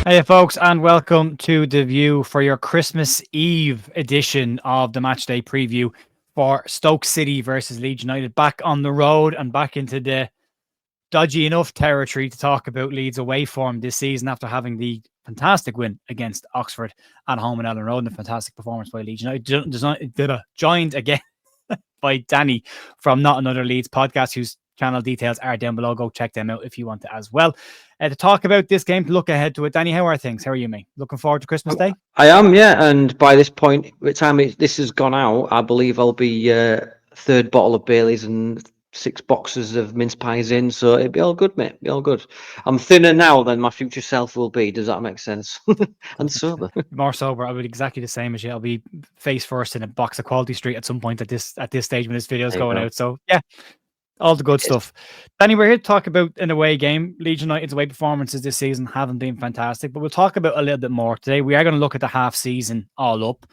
Hey, folks, and welcome to The View for your Christmas Eve edition of the matchday preview for Stoke City versus Leeds United. Back on the road and back into the dodgy enough territory to talk about Leeds away form this season after having the fantastic win against Oxford at home in Ellen Road and a fantastic performance by Leeds United. Joined again by Danny from Not Another Leeds podcast, whose channel details are down below. Go check them out if you want to as well. To talk about this game, to look ahead to it. Danny, how are things? How are you, mate? Looking forward to Christmas Day? I am, yeah. And by this point, by the time this has gone out, I believe I'll be third bottle of Baileys and 6 boxes of mince pies in. So it'll be all good, mate. Be all good. I'm thinner now than my future self will be. Does that make sense? And sober. More sober. I'll be exactly the same as you. I'll be face first in a box of Quality Street at some point at this stage when this video is going out. So yeah, all the good stuff. Danny, we're here to talk about an away game. Leeds United's away performances this season haven't been fantastic, but we'll talk about a little bit more today. We are going to look at the half season all up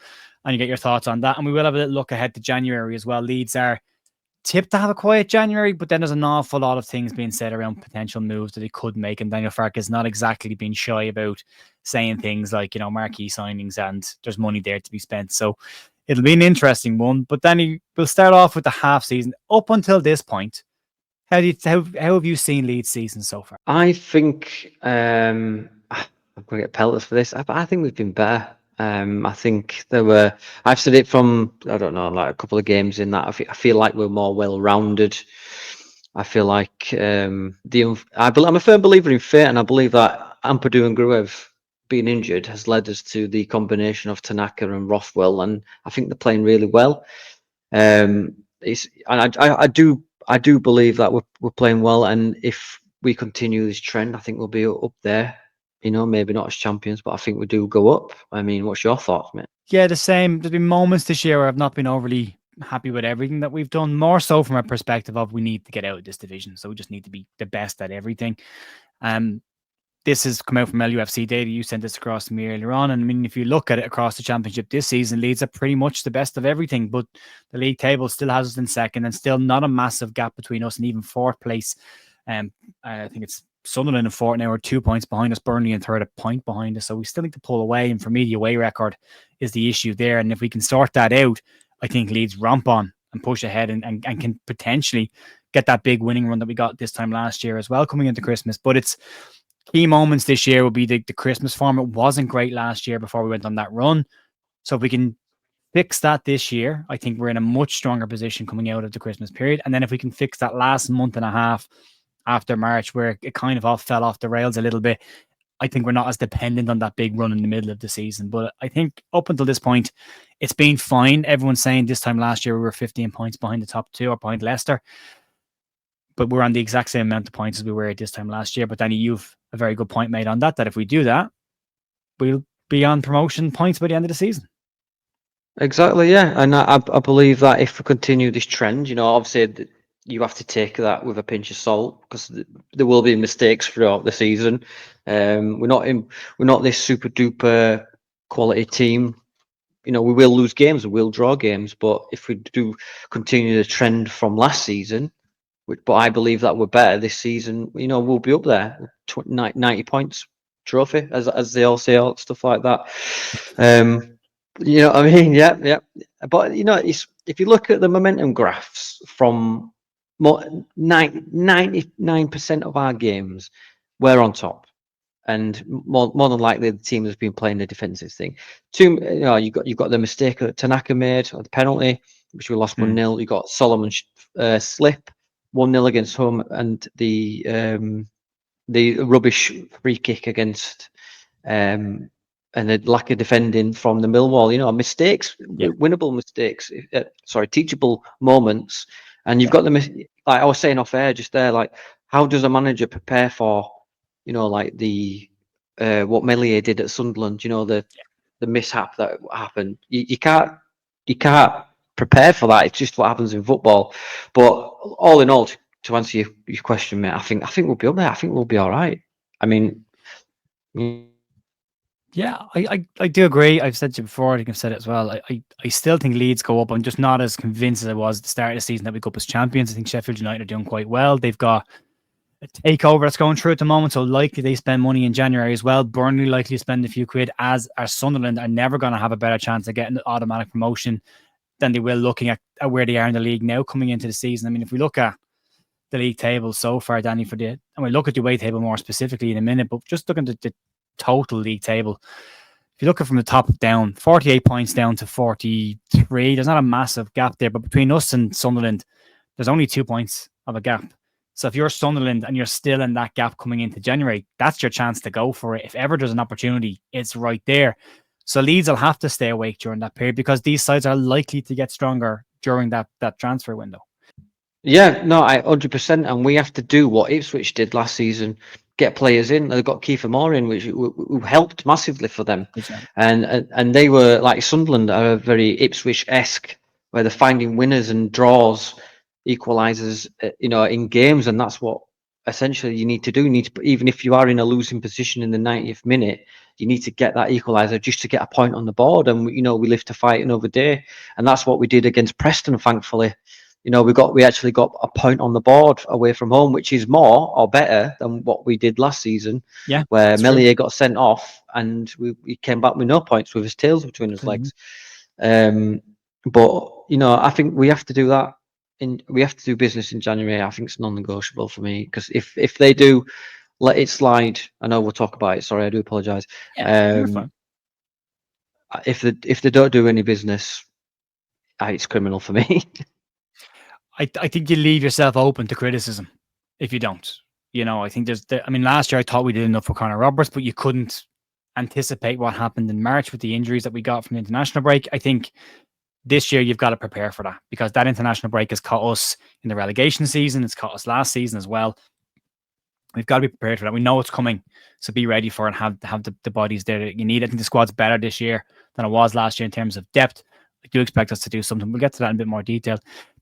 and you get your thoughts on that. And we will have a little look ahead to January as well. Leeds are tipped to have a quiet January, but then there's an awful lot of things being said around potential moves that they could make. And Daniel Farke has not exactly been shy about saying things like, marquee signings and there's money there to be spent. So it'll be an interesting one. But Danny, we'll start off with the half season. Up until this point, how have you seen Leeds season so far? I think I'm going to get pelters for this. I think we've been better. I think I've said it from, I don't know, like a couple of games in that I feel like we're more well-rounded. I feel like I'm a firm believer in fate, and I believe that Ampadu and Gruev being injured has led us to the combination of Tanaka and Rothwell, and I think they're playing really well. I do believe that we're playing well, and if we continue this trend, I think we'll be up there. Maybe not as champions, but I think we do go up. I mean, what's your thoughts, mate? Yeah, the same. There's been moments this year where I've not been overly happy with everything that we've done, more so from a perspective of we need to get out of this division. So we just need to be the best at everything. This has come out from LUFC data. You sent this across to me earlier on. And I mean, if you look at it across the championship this season, Leeds are pretty much the best of everything, but the league table still has us in second and still not a massive gap between us and even fourth place. I think it's Sunderland in fourth now, are 2 points behind us, Burnley in third, a point behind us. So we still need to pull away. And for me, the away record is the issue there. And if we can sort that out, I think Leeds romp on and push ahead and can potentially get that big winning run that we got this time last year as well coming into Christmas. But it's key moments this year will be the Christmas form. It wasn't great last year before we went on that run. So if we can fix that this year, I think we're in a much stronger position coming out of the Christmas period. And then if we can fix that last month and a half after March, where it kind of all fell off the rails a little bit, I think we're not as dependent on that big run in the middle of the season. But I think up until this point, it's been fine. Everyone's saying this time last year we were 15 points behind the top two or behind Leicester. But we're on the exact same amount of points as we were at this time last year. But Danny, you've a very good point made on that if we do that, we'll be on promotion points by the end of the season. Exactly, yeah. And I believe that if we continue this trend, obviously you have to take that with a pinch of salt because there will be mistakes throughout the season. We're not this super duper quality team. We will lose games, we will draw games, but if we do continue the trend from last season, but I believe that we're better this season, we'll be up there, 90 points trophy, as they all say, all stuff like that. You know what I mean? Yeah. But if you look at the momentum graphs from 99% of our games, we're on top, and more than likely the team has been playing the defensive thing. You've got the mistake that Tanaka made, or the penalty, which we lost 1-0. You got Solomon's slip, 1-0 against home, and the rubbish free kick against and the lack of defending from the Millwall. Mistakes, winnable mistakes. Teachable moments. And you've got the, like I was saying off air just there, like how does a manager prepare for, like the what Meslier did at Sunderland? The mishap that happened. You can't prepare for that. It's just what happens in football. But all in all, to answer your question, mate, I think we'll be up there. I think we'll be all right. I mean. Yeah, I do agree. I've said to you before, I think I've said it as well. I still think Leeds go up. I'm just not as convinced as I was at the start of the season that we go up as champions. I think Sheffield United are doing quite well. They've got takeover that's going through at the moment. So likely they spend money in January as well. Burnley likely spend a few quid, as are Sunderland, are never going to have a better chance of getting automatic promotion than they will looking at where they are in the league now coming into the season. I mean, if we look at the league table so far, Danny, and we look at the away table more specifically in a minute, but just looking at the total league table, if you look at from the top down, 48 points down to 43, there's not a massive gap there, but between us and Sunderland, there's only 2 points of a gap. So if you're Sunderland and you're still in that gap coming into January, that's your chance to go for it. If ever there's an opportunity, it's right there. So Leeds will have to stay awake during that period because these sides are likely to get stronger during that transfer window. Yeah, no, I 100%, and we have to do what Ipswich did last season: get players in. They've got Kiefer Moore in, which who helped massively for them, and they were like Sunderland are very Ipswich-esque, where they're finding winners and draws, equalisers, in games, and that's what essentially you need to do. You need to, even if you are in a losing position in the 90th minute, you need to get that equaliser just to get a point on the board, and we live to fight another day, and that's what we did against Preston, thankfully. We actually got a point on the board away from home, which is more or better than what we did last season, where Melier got sent off and we came back with no points with his tails between his legs. But I think we have to do that. We have to do business in January. I think it's non-negotiable for me, because if they do let it slide, I know we'll talk about it. Sorry, I do apologise. You're fine. If they don't do any business, it's criminal for me. I think you leave yourself open to criticism if you don't. I think last year I thought we did enough for Conor Roberts, but you couldn't anticipate what happened in March with the injuries that we got from the international break. I think this year you've got to prepare for that, because that international break has caught us in the relegation season. It's caught us last season as well. We've got to be prepared for that. We know it's coming, so be ready for it and have the bodies there that you need. I think the squad's better this year than it was last year in terms of depth. I do expect us to do something. We'll get to that in a bit more detail.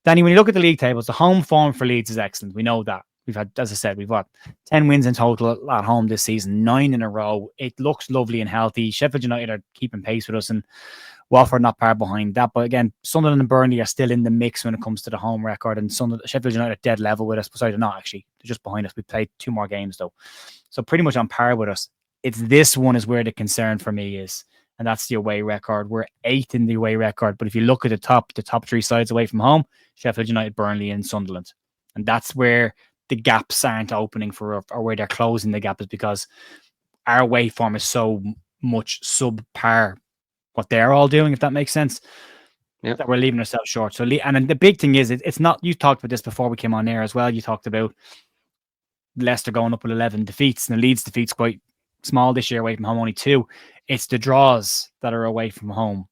Danny, when you look at the league tables, the home form for Leeds is excellent. We know that. We've had, as I said, we've got 10 wins in total at home this season, 9 in a row. It looks lovely and healthy. Sheffield United are keeping pace with us, and Watford not far behind that. But again, Sunderland and Burnley are still in the mix when it comes to the home record, and Sheffield United are dead level with us. Sorry, they're not actually. They're just behind us. We played 2 more games though. So pretty much on par with us. It's this one is where the concern for me is, and that's the away record. We're 8th in the away record, but if you look at the top 3 sides away from home, Sheffield United, Burnley, and Sunderland. And that's where the gaps aren't opening for, or where they're closing the gap, is because our away form is so much subpar what they're all doing, if that makes sense, that we're leaving ourselves short. So, and the big thing is, it's not, you talked about this before we came on air as well. You talked about Leicester going up with 11 defeats, and the Leeds defeats quite small this year away from home, only 2. It's the draws that are away from home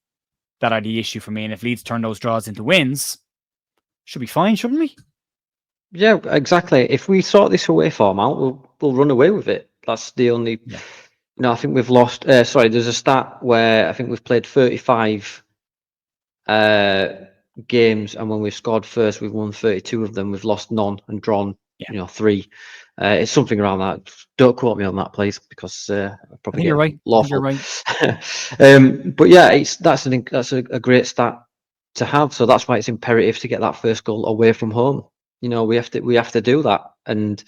that are the issue for me. And if Leeds turn those draws into wins, should be fine, shouldn't we? Yeah, exactly. If we sort this away form out, we'll run away with it. That's the only. Yeah. No, I think we've lost. Sorry, there's a stat where I think we've played 35 games, and when we've scored first, we've won 32 of them. We've lost none and drawn, 3. It's something around that. Don't quote me on that, please, because I'll probably you're right. lawful. I think you're right. But yeah, that's a great stat to have. So that's why it's imperative to get that first goal away from home. We have to do that, and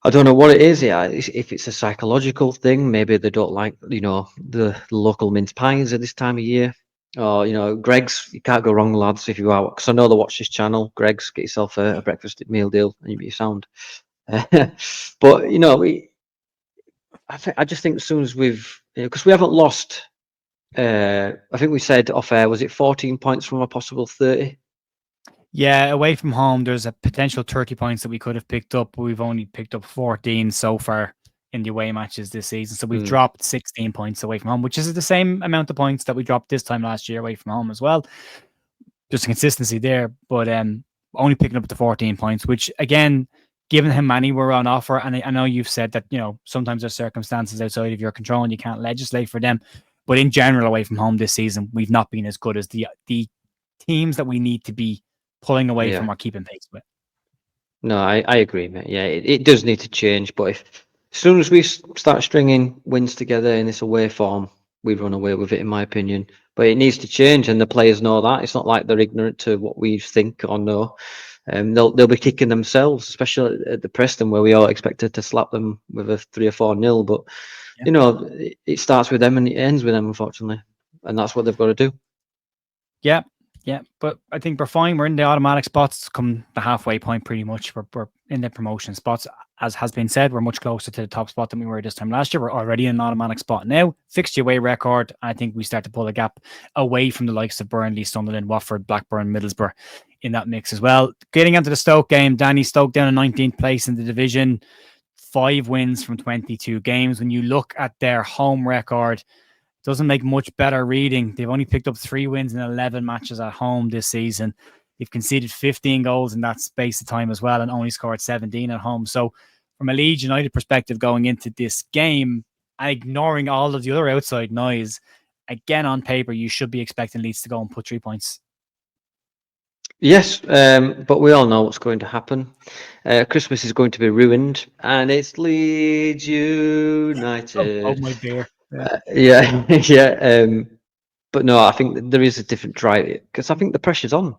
I don't know what it is. Yeah, if it's a psychological thing, maybe they don't like the local mince pies at this time of year. Or Greg's, you can't go wrong, lads, if you are, because I know they watch this channel. Greg's, get yourself a breakfast meal deal and you'll be sound. But I just think as soon as we've, because we haven't lost. I think we said off air, was it 14 points from a possible 30? Yeah, away from home, there's a potential 30 points that we could have picked up, but we've only picked up 14 so far in the away matches this season. So we've dropped 16 points away from home, which is the same amount of points that we dropped this time last year away from home as well. There's a consistency there, but only picking up the 14 points, which again, given how many were on offer, and I know you've said that, sometimes there's circumstances outside of your control and you can't legislate for them. But in general, away from home this season, we've not been as good as the teams that we need to be pulling away from or keeping pace with. No, I agree, mate. Yeah, it does need to change, but as soon as we start stringing wins together in this away form, we run away with it, in my opinion. But it needs to change, and the players know that. It's not like they're ignorant to what we think or know. they'll be kicking themselves, especially at the Preston where we all expected to slap them with a 3 or 4-0. But Yeah. it starts with them and it ends with them, unfortunately, and that's what they've got to do. Yeah, yeah, but I think we're fine. We're in the automatic spots, come the halfway point pretty much. We're in the promotion spots. As has been said, we're much closer to the top spot than we were this time last year. We're already in an automatic spot now. Fixture away record, I think we start to pull a gap away from the likes of Burnley, Sunderland, Watford, Blackburn, Middlesbrough in that mix as well. Getting into the Stoke game, Danny, Stoke down in 19th place in the division, 5 wins from 22 games. When you look at their home record, doesn't make much better reading. They've only picked up 3 wins in 11 matches at home this season. They've conceded 15 goals in that space of time as well and only scored 17 at home. So from a Leeds United perspective going into this game, ignoring all of the other outside noise, again on paper, you should be expecting Leeds to go and put 3 points. Yes, but we all know what's going to happen. Christmas is going to be ruined, and it's Leeds United. Oh my dear. Yeah, yeah. But no, I think there is a different drive because I think the pressure's on.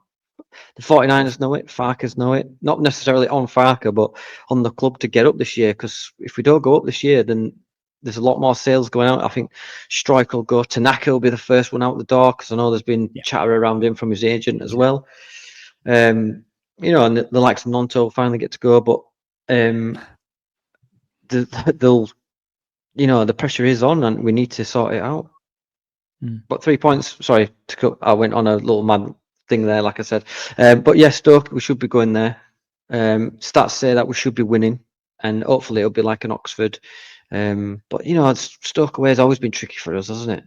The 49ers know it, Farkers know it. Not necessarily on Farker, but on the club to get up this year. Because if we don't go up this year, then there's a lot more sales going out. I think Strike will go. Tanaka will be the first one out the door because I know there's been chatter around him from his agent as well. And the likes of Nonto finally get to go, but they'll, the pressure is on, and we need to sort it out. But 3 points. Sorry, I went on a little mad thing there, like I said. But yes, Stoke, we should be going there. Stats say that we should be winning, and hopefully it'll be like an Oxford. But Stoke away has always been tricky for us, hasn't it?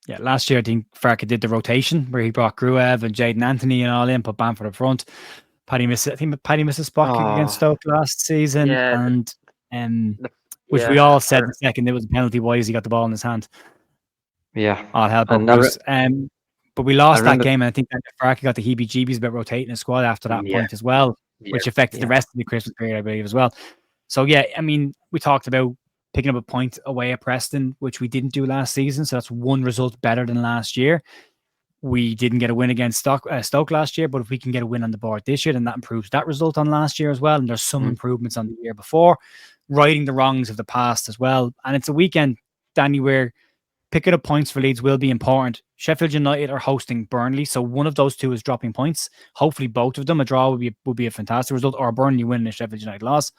Yeah, last year I think Farke did the rotation where he brought Gruev and Jaden Anthony and all in, put Bamford up front. I think Paddy missed a spot kick against Stoke last season, which we all said the second there was a penalty wise he got the ball in his hand. Yeah, all hell broke loose. But we lost that game, and I think that Farke got the heebie-jeebies about rotating his squad after that point as well, which affected the rest of the Christmas period, I believe, as well. So yeah, I mean, we talked about picking up a point away at Preston, which we didn't do last season. So that's one result better than last year. We didn't get a win against Stoke last year, but if we can get a win on the board this year, then that improves that result on last year as well. And there's some improvements on the year before, righting the wrongs of the past as well. And it's a weekend, Danny, where picking up points for Leeds will be important. Sheffield United are hosting Burnley, so one of those two is dropping points. Hopefully, both of them. A draw would be a fantastic result, or a Burnley win and a Sheffield United loss.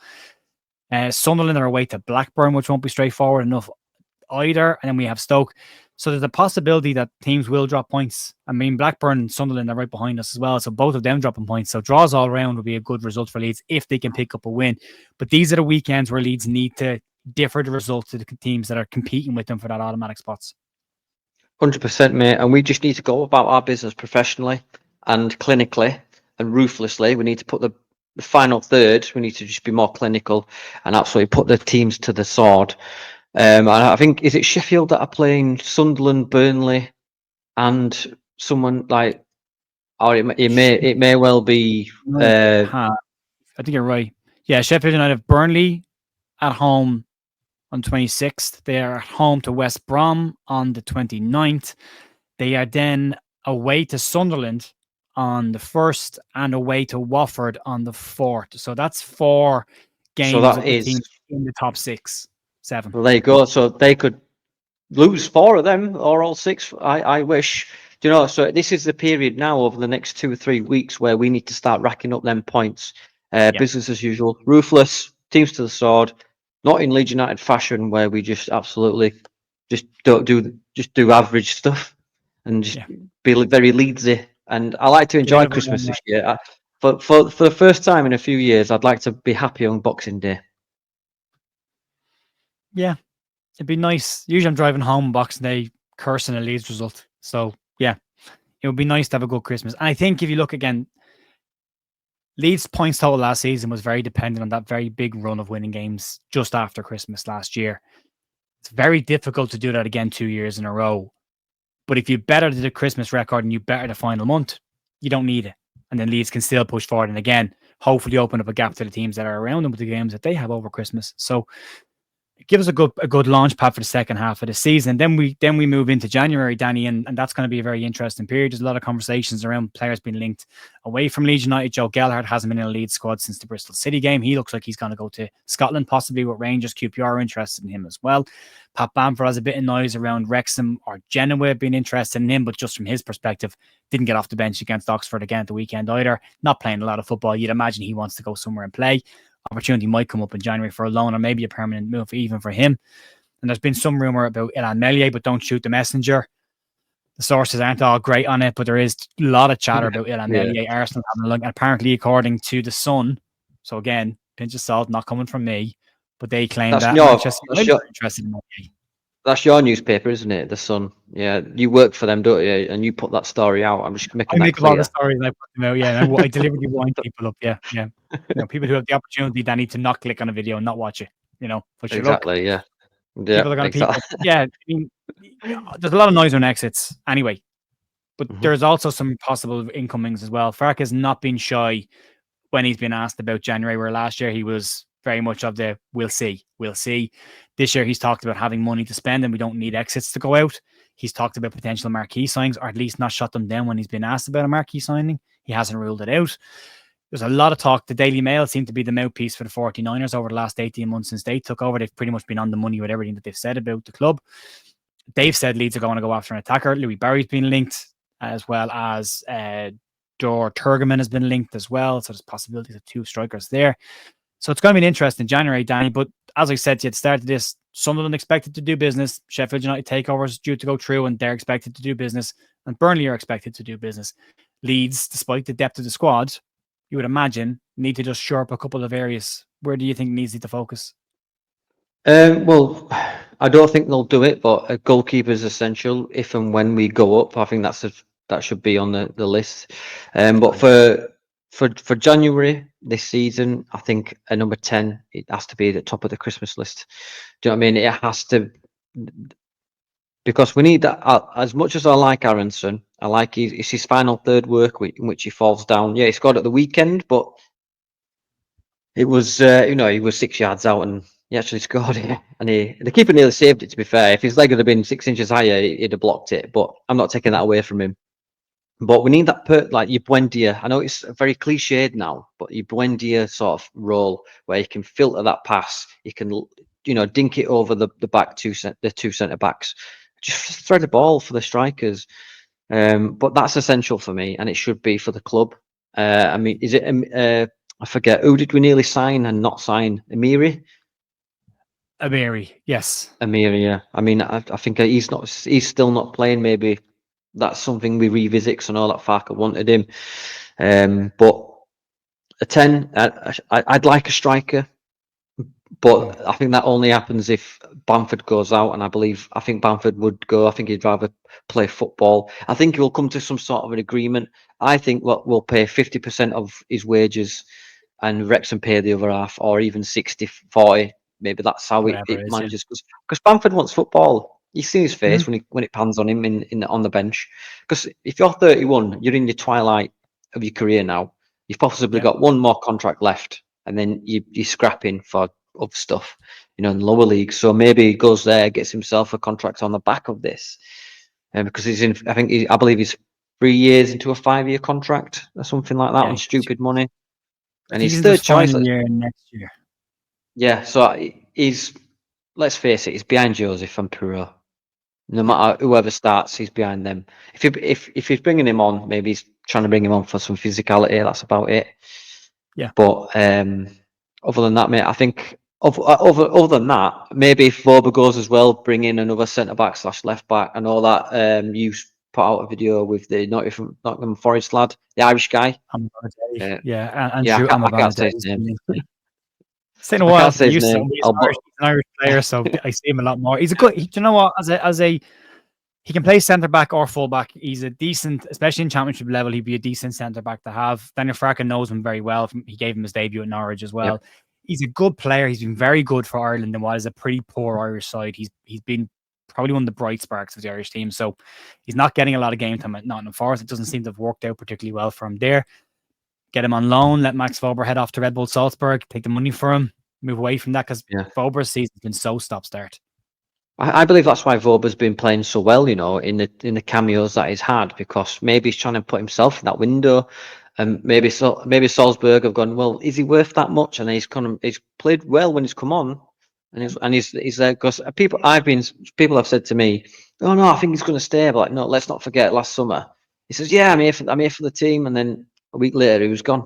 Sunderland are away to Blackburn, which won't be straightforward enough either. And then we have Stoke. So there's a possibility that teams will drop points. I mean, Blackburn and Sunderland are right behind us as well. So both of them dropping points. So draws all around would be a good result for Leeds if they can pick up a win. But these are the weekends where Leeds need to differ the results to the teams that are competing with them for that automatic spots. 100%, mate. And we just need to go about our business professionally and clinically and ruthlessly. We need to put the final third. We need to just be more clinical and absolutely put the teams to the sword. I think, is it Sheffield that are playing Sunderland, Burnley, and someone like, or it may well be. I think you're right. Yeah, Sheffield United have Burnley at home on 26th. They are at home to West Brom on the 29th. They are then away to Sunderland on the 1st and away to Watford on the 4th. So that's 4 games of the team in the top 6, 7. Well, there you go. So they could lose 4 of them or all 6. I wish. So this is the period now over the next 2 or 3 weeks where we need to start racking up them points. Business as usual, ruthless, teams to the sword, not in Leeds United fashion where we just absolutely just do average stuff and just be very Leedsy. And I like to enjoy Christmas this year. For the first time in a few years, I'd like to be happy on Boxing Day. Yeah, it'd be nice. Usually I'm driving home Boxing Day cursing a Leeds result. So yeah, it would be nice to have a good Christmas. And I think if you look again, Leeds' points total last season was very dependent on that very big run of winning games just after Christmas last year. It's very difficult to do that again 2 years in a row. But if you better the Christmas record and you better the final month, you don't need it. And then Leeds can still push forward and again, hopefully open up a gap to the teams that are around them with the games that they have over Christmas. So give us a good launch pad for the second half of the season. Then we move into January, Danny, and that's going to be a very interesting period. There's a lot of conversations around players being linked away from Leeds United. Joe Gelhardt hasn't been in a Leeds squad since the Bristol City game. He looks like he's going to go to Scotland, possibly with Rangers. QPR are interested in him as well. Pat Bamford has a bit of noise around Wrexham or Genoa being interested in him, but just from his perspective, didn't get off the bench against Oxford again at the weekend either. Not playing a lot of football. You'd imagine he wants to go somewhere and play. Opportunity might come up in January for a loan or maybe a permanent move even for him. And there's been some rumor about Ilan Meslier, but don't shoot the messenger. The sources aren't all great on it, but there is a lot of chatter about Ilan Meslier. Arsenal having a look, and apparently, according to the Sun, so again, pinch of salt, not coming from me, but they claim that Manchester United are interested in Meslier. That's your newspaper, isn't it? The Sun. Yeah, you work for them, don't you? And you put that story out. I'm just making that clear. All the stories and I put them out. Yeah, and I deliberately wind people up. Yeah. People who have the opportunity, they need to not click on a video and not watch it. But exactly. Yeah. People are going to people. Yeah, I mean, there's a lot of noise on exits anyway, but there's also some possible incomings as well. Farke has not been shy when he's been asked about January, where last year he was very much of the we'll see. This year he's talked about having money to spend and we don't need exits to go out. He's talked about potential marquee signings, or at least not shut them down when he's been asked about a marquee signing. He hasn't ruled it out. There's a lot of talk. The Daily Mail seemed to be the mouthpiece for the 49ers over the last 18 months since they took over. They've pretty much been on the money with everything that they've said about the club. They've said Leeds are going to go after an attacker. Louis Barry's been linked, as well as Dor Turgeman has been linked as well. So there's possibilities of 2 strikers there. So it's going to be an interesting January, Danny. But as I said to you at the start of this, Sunderland expected to do business. Sheffield United takeover is due to go through, and they're expected to do business. And Burnley are expected to do business. Leeds, despite the depth of the squad, you would imagine, need to just shore up a couple of areas. Where do you think needs to focus? Well, I don't think they'll do it, but a goalkeeper is essential if and when we go up. I think that should be on the list. But for January this season, I think a number 10, it has to be at the top of the Christmas list. Do you know what I mean? It has to, because we need that. As much as I like Aronson, I like it's his final third work in which he falls down. Yeah, he scored at the weekend, but it was he was 6 yards out and he actually scored it, and the keeper nearly saved it. To be fair, if his leg had been 6 inches higher, he'd have blocked it. But I'm not taking that away from him. But we need that like your Buendia. I know it's very cliched now, but your Buendia sort of role where you can filter that pass, you can dink it over the back the 2 centre backs, just thread the ball for the strikers. But that's essential for me, and it should be for the club. I mean, is it? I forget, who did we nearly sign and not sign? Amiri, yes. Amiri, yeah. I mean, I think he's still not playing. Maybe that's something we revisit, because I know that Farke wanted him. But a 10, I'd like a striker, but I think that only happens if Bamford goes out, and I think Bamford would go. I think he'd rather play football. I think he'll come to some sort of an agreement. I think we'll pay 50% of his wages and Wrexham pay the other half, or even 60-40. Maybe that's how it manages. Because Bamford wants football. You see his face when it pans on him on the bench. Because if you're 31, you're in your twilight of your career now. You've possibly got one more contract left, and then you're scrapping for other stuff, in the lower league. So maybe he goes there, gets himself a contract on the back of this, because he's in. I believe he's 3 years into a 5-year contract or something like that on stupid money. And his third choice year next year. Yeah, so he's, let's face it, he's behind Joseph and Perot. No matter whoever starts, he's behind them. If he's bringing him on, maybe he's trying to bring him on for some physicality. That's about it. Yeah. But other than that, mate, I think other than that, maybe if Voba goes as well, bring in another centre back / left back. I know that you put out a video with the Nottingham Forest lad, the Irish guy. Andrew. I can't say his name. It's been a while. He's an Irish player, so I see him a lot more. He's a good. You know what? He can play centre back or full back. He's a decent, especially in championship level. He'd be a decent centre back to have. Daniel Farke knows him very well. He gave him his debut at Norwich as well. Yep. He's a good player. He's been very good for Ireland in what is a pretty poor Irish side. He's been probably one of the bright sparks of the Irish team. So he's not getting a lot of game time at Nottingham Forest. It doesn't seem to have worked out particularly well for him there. Get him on loan. Let Max Vober head off to Red Bull Salzburg. Take the money for him. move away from that because Yeah. Bober's season's been so stop-start. I believe that's why Voba's been playing so well, you know, in the cameos that he's had, because maybe he's trying to put himself in that window, and maybe Salzburg have gone, well, is he worth that much? And he's played well when he's come on, and he's there because people have said to me, oh no, I think he's going to stay, but like no, let's not forget last summer. He says, yeah, I'm here for the team, and then a week later he was gone.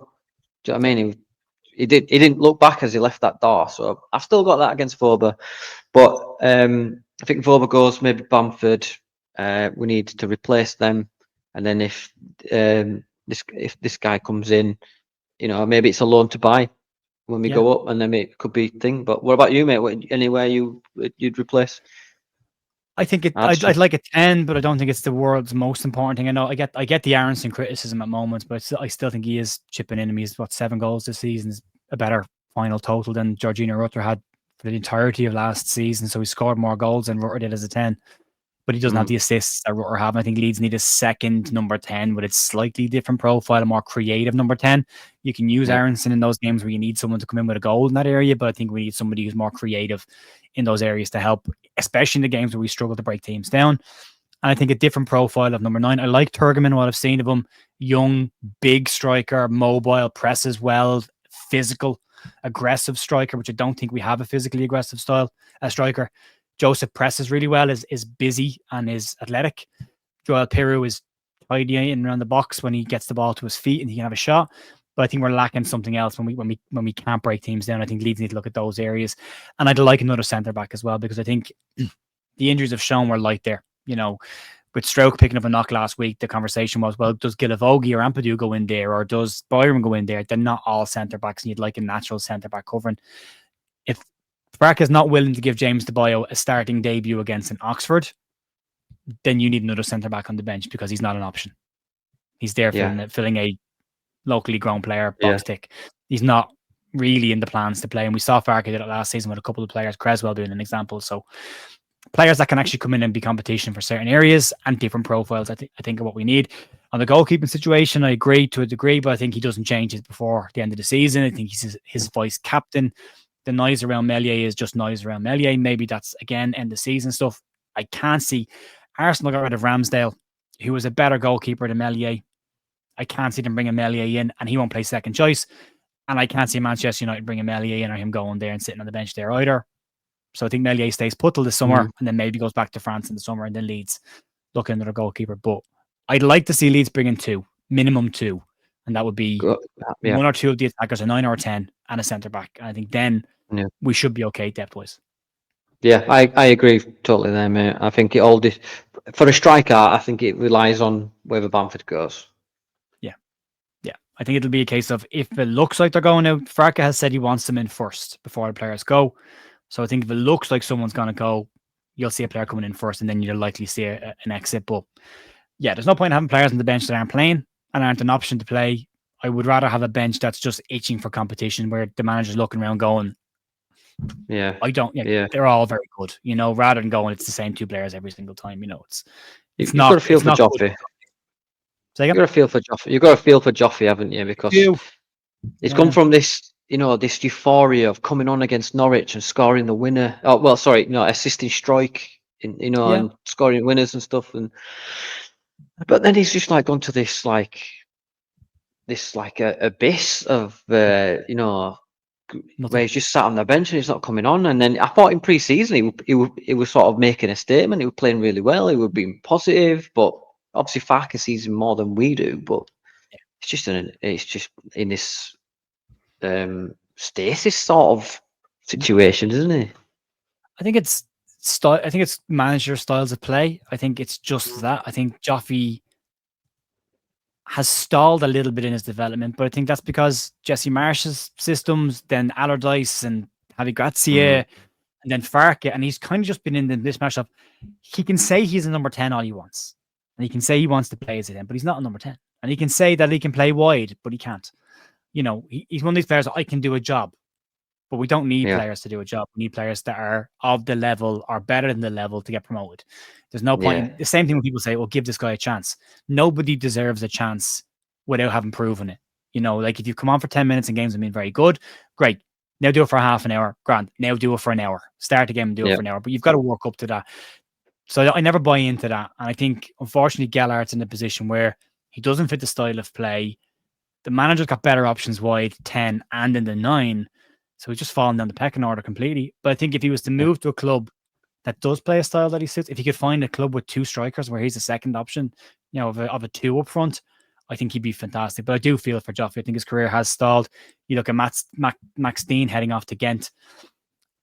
Do you know what I mean? He didn't look back as he left that door. So I've still got that against Voba. But I think Voba goes, maybe Bamford. We need to replace them, and then if this guy comes in, you know, maybe it's a loan to buy when we Yeah. go up, and then it could be thing. But what about you, mate? Anywhere you'd replace? I think I'd like a 10, but I don't think it's the world's most important thing. I know I get the Aronson criticism at moments, but I still think he is chipping in. He's 7 goals this season, is a better final total than Georgina Rutter had for the entirety of last season. So he scored more goals than Rutter did as a 10. But he doesn't have the assists that Rutter have. I think Leeds need a second number 10 with a slightly different profile, a more creative number 10. You can use Aronson in those games where you need someone to come in with a goal in that area, but I think we need somebody who's more creative in those areas to help, especially in the games where we struggle to break teams down. And I think a different profile of number 9. I like Turgeman, what I've seen of him. Young, big striker, mobile, presses well, physical, aggressive striker, which I don't think we have a physically aggressive striker. Joseph presses really well, is busy and is athletic. Joel Peru is tidy in around the box when he gets the ball to his feet and he can have a shot. But I think we're lacking something else when we can't break teams down. I think Leeds need to look at those areas. And I'd like another centre back as well, because I think the injuries have shown we're light there. You know, with Stoke picking up a knock last week, the conversation was, well, does Gilavogi or Ampadu go in there, or does Byron go in there? They're not all centre backs, and you'd like a natural centre back covering. If Farke is not willing to give James DeBio a starting debut against an Oxford, then you need another centre back on the bench, because he's not an option. He's there filling a locally grown player box tick. He's not really in the plans to play, and we saw Farke did it last season with a couple of players, Creswell being an example. So players that can actually come in and be competition for certain areas and different profiles, I think are what we need. On the goalkeeping situation, I agree to a degree, but I think he doesn't change it before the end of the season. I think he's his vice captain. The noise around Meslier is just noise around Meslier. Maybe that's, again, end of season stuff. I can't see Arsenal got rid of Ramsdale, who was a better goalkeeper than Meslier. I can't see them bringing Meslier in, and he won't play second choice. And I can't see Manchester United bringing Meslier in or him going there and sitting on the bench there either. So I think Meslier stays put till the summer and then maybe goes back to France in the summer and then Leeds looking at another goalkeeper. But I'd like to see Leeds bring in 2, minimum 2. And that would be 1 or 2 of the attackers, a 9 or a 10, and a centre back. And I think then we should be okay depth-wise. Yeah, I agree totally there, mate. I think it all for a striker, I think it relies on whether Bamford goes. Yeah. I think it'll be a case of, if it looks like they're going out, Farke has said he wants them in first before the players go. So I think if it looks like someone's going to go, you'll see a player coming in first, and then you'll likely see an exit. But yeah, there's no point in having players on the bench that aren't playing and aren't an option to play. I would rather have a bench that's just itching for competition, where the manager's looking around going, they're all very good, rather than going, it's the same 2 players every single time. You've got to feel for Joffrey. You've got to feel for Joffrey. You've got to feel for Joffrey, haven't you? Because it's come from this, this euphoria of coming on against Norwich and scoring the winner. Oh, well, sorry, assisting Strike, and scoring winners and stuff. But then he's just gone to this abyss of where he's just sat on the bench and he's not coming on. And then I thought in pre-season he was sort of making a statement. He was playing really well. He was being positive, but obviously Farke sees him more than we do. But it's just in this stasis sort of situation, isn't it? I think it's style. I think it's manager styles of play. I think it's just that. I think Joffrey has stalled a little bit in his development, but I think that's because Jesse Marsh's systems, then Allardyce and Javi Gracia, and then Farke, and he's kind of just been in this matchup. He can say he's a number 10 all he wants, and he can say he wants to play as a 10, but he's not a number 10. And he can say that he can play wide, but he can't. He's one of these players that I can do a job, but we don't need players to do a job. We need players that are of the level or better than the level to get promoted. There's no point. The same thing when people say, well, give this guy a chance. Nobody deserves a chance without having proven it. Like, if you come on for 10 minutes in games and been very good, great. Now do it for half an hour, grand. Now do it for an hour. Start again and do it Yeah, for an hour. But you've got to work up to that. So I never buy into that. And I think, unfortunately, Gelhart's in a position where he doesn't fit the style of play. The manager's got better options wide, 10 and in the 9. So he's just fallen down the pecking order completely. But I think if he was to yeah, move to a club that does play a style that he suits, if he could find a club with 2 strikers where he's the second option, of a 2 up front, I think he'd be fantastic. But I do feel for Joffrey. I think his career has stalled. You look at Max Dean heading off to Ghent,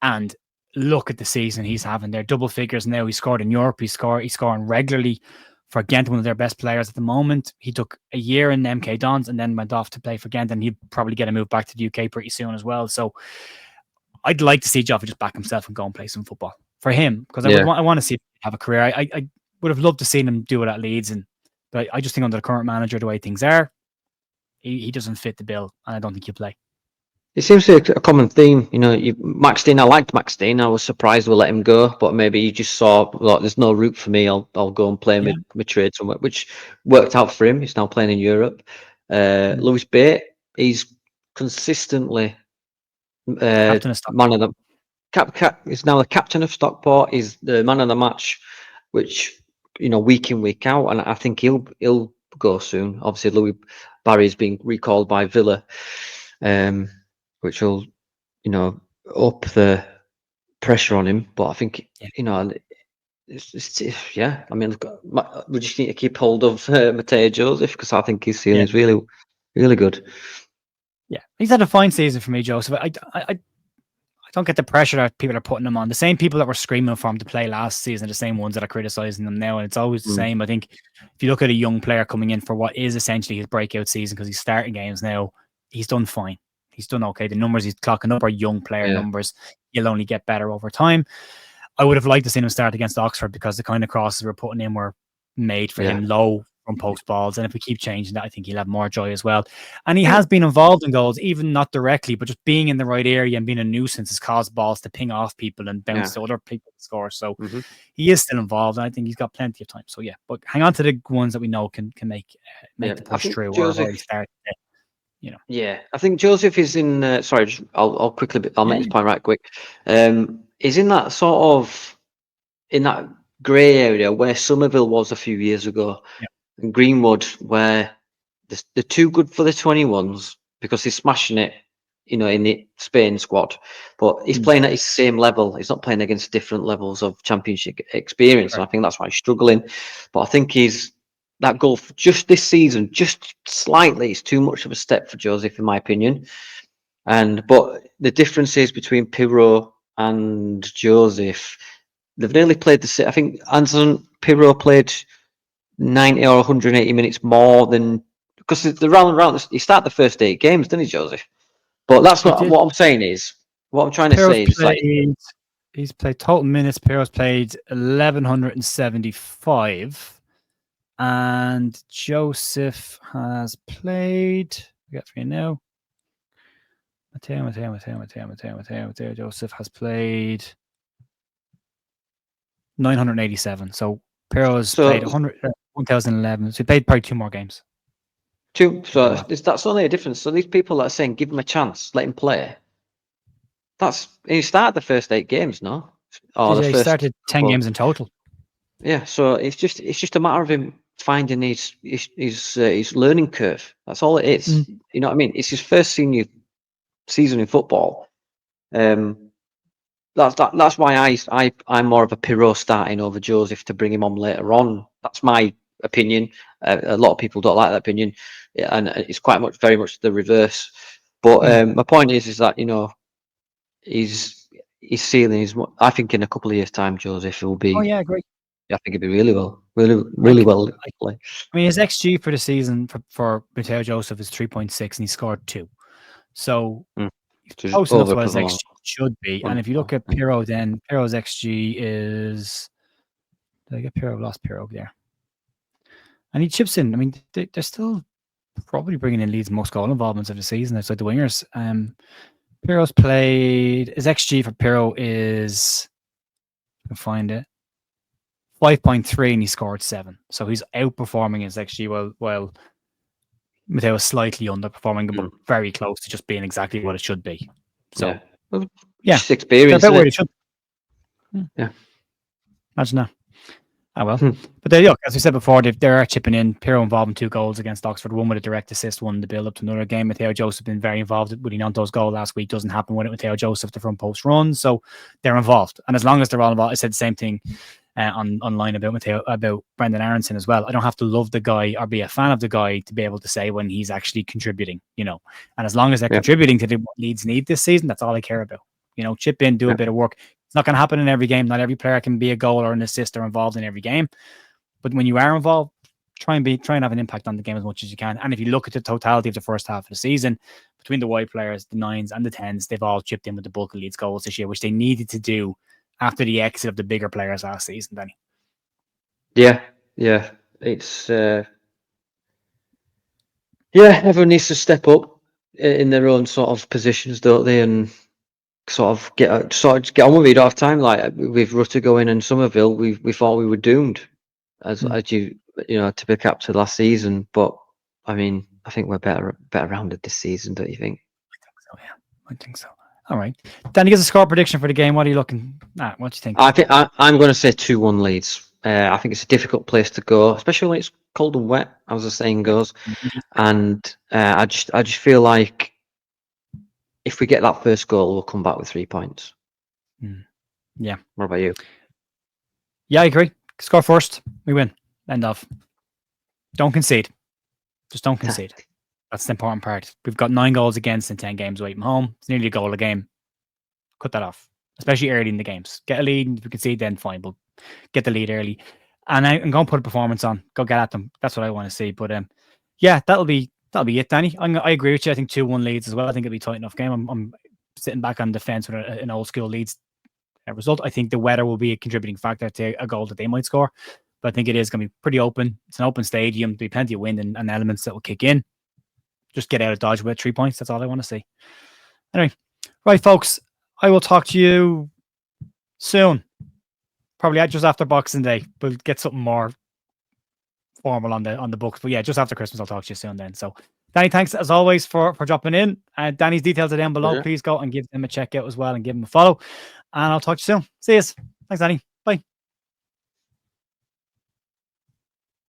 and look at the season he's having there. Double figures now. He scored in Europe. He's scoring regularly for Ghent, one of their best players at the moment. He took a year in MK Dons and then went off to play for Ghent, and he'd probably get a move back to the UK pretty soon as well. So I'd like to see Joffrey just back himself and go and play some football for him, because yeah. I want to see him have a career. I would have loved to see him do it at Leeds, but I just think under the current manager, the way things are, he doesn't fit the bill, and I don't think he'll play. It seems to be a common theme. Max Dean. I liked Max Dean. I was surprised we let him go, but maybe you just saw, look, there's no route for me. I'll go and play my trade somewhere, which worked out for him. He's now playing in Europe. Lewis Bate, he's consistently Captain of Stoke. man of the is now the captain of Stockport. He's the man of the match, which week in, week out, and I think he'll go soon. Obviously, Louis Barry's being recalled by Villa, which will up the pressure on him. But I think yeah. I mean, we just need to keep hold of Mateo Joseph, because I think his ceiling is really, really good. Yeah, he's had a fine season for me, Joseph. I don't get the pressure that people are putting him on. The same people that were screaming for him to play last season, the same ones that are criticizing him now, and it's always the same. I think if you look at a young player coming in for what is essentially his breakout season, because he's starting games now, he's done fine. He's done okay. The numbers he's clocking up are young player numbers. He'll only get better over time. I would have liked to see him start against Oxford, because the kind of crosses we're putting in were made for him, low from post balls. And if we keep changing that, I think he'll have more joy as well. And he has been involved in goals, even not directly, but just being in the right area and being a nuisance has caused balls to ping off people and bounce to other people to score. So he is still involved, and I think he's got plenty of time. So yeah, but hang on to the ones that we know can make the push through. Joseph, or already started. Yeah, I think Joseph is in. Sorry, I'll quickly. I'll make this point right quick. Is in that sort of in that grey area where Somerville was a few years ago, and Greenwood, where they're too good for the 21s because he's smashing it, in the Spain squad. But he's playing at his same level. He's not playing against different levels of championship experience, and I think that's why he's struggling. But I think that goal just this season, just slightly, is too much of a step for Joseph, in my opinion. But the differences between Pirro and Joseph, they've nearly played I think Anton Pirro played 90 or 180 minutes more than, because the round he started the first 8 games, didn't he, Joseph? But that's not what I'm saying. Is what I'm trying to say is like he's played total minutes. Pirro's played 1175. And Joseph has played. We got 3 now. Mateo. Joseph has played 987. So Pirro's played 1011. So he played probably 2 more games. So that's only a difference. So these people that are saying give him a chance, let him play. He started the first 8 games, no? He started 10 games in total. Yeah, so it's just a matter of him finding his learning curve. That's all it is. You know what I mean? It's his first senior season in football. That's why I'm more of a Pirro starting over Joseph to bring him on later on. That's my opinion. A lot of people don't like that opinion, and it's very much the reverse. But my point is that his ceiling is. I think in a couple of years' time, Joseph will be. Oh yeah, great. I think it'd be really well. I mean, his XG for the season for Mateo Joseph is 3.6, and he scored 2. So close enough to what his XG should be. And if you look at Pirro, then Pirro's XG is. Did I get Pirro? Lost Pirro there. And he chips in. I mean, they're still probably bringing in Leeds' most goal involvements of the season outside the wingers. Pirro's played. His XG for Pirro is. I can find it. 5.3, and he scored 7. So he's outperforming his XG while Mateo is slightly underperforming, but very close to just being exactly what it should be. So Well, yeah, just they're experience, about isn't where they it? should. Yeah. Imagine that. Oh well. Hmm. But there you go. As we said before, they are chipping in. Pirro involved in 2 goals against Oxford, one with a direct assist, one in the build up to another game. Matteo Joseph been very involved with Inonto's goal last week. Doesn't happen when Matteo Joseph the front post runs, so they're involved. And as long as they're all involved, I said the same thing online about Brendan Aronson as well. I don't have to love the guy or be a fan of the guy to be able to say when he's actually contributing, you know. And as long as they're Yeah. contributing to what Leeds need this season, that's all I care about. You know, chip in, do a bit of work. It's not going to happen in every game. Not every player can be a goal or an assist or involved in every game. But when you are involved, try and have an impact on the game as much as you can. And if you look at the totality of the first half of the season, between the wide players, the 9s and the 10s, they've all chipped in with the bulk of Leeds goals this year, which they needed to do after the exit of the bigger players last season, Danny. Yeah. It's everyone needs to step up in their own sort of positions, don't they? And sort of get on with it. You don't have time. Like with Rutter going and Somerville, we thought we were doomed as you to be captured last season. But I mean, I think we're better rounded this season, don't you think? I think so. All right, Danny, gives a score prediction for the game. What are you looking at? What do you think? I think I'm going to say 2-1 Leeds. I think it's a difficult place to go, especially when it's cold and wet, as the saying goes. And I just feel like if we get that first goal, we'll come back with 3 points. Yeah. What about you? Yeah, I agree. Score first, we win. End of. Don't concede. Just don't concede. That's the important part. We've got 9 goals against in 10 games away from home. It's nearly a goal a game. Cut that off, especially early in the games. Get a lead. If we concede, then fine. But get the lead early. And I'm going to put a performance on. Go get at them. That's what I want to see. But yeah, that'll be it, Danny. I agree with you. I think 2-1 Leeds as well. I think it'll be a tight enough game. I'm sitting back on the fence with an old school Leeds result. I think the weather will be a contributing factor to a goal that they might score. But I think it is going to be pretty open. It's an open stadium. There'll be plenty of wind and elements that will kick in. Just get out of Dodge with 3 points. That's all I want to see. Anyway, right, folks. I will talk to you soon. Probably just after Boxing Day. We'll get something more formal on the books. But yeah, just after Christmas, I'll talk to you soon then. So, Danny, thanks as always for dropping in. Danny's details are down below. Please go and give them a check out as well and give them a follow. And I'll talk to you soon. See you. Thanks, Danny.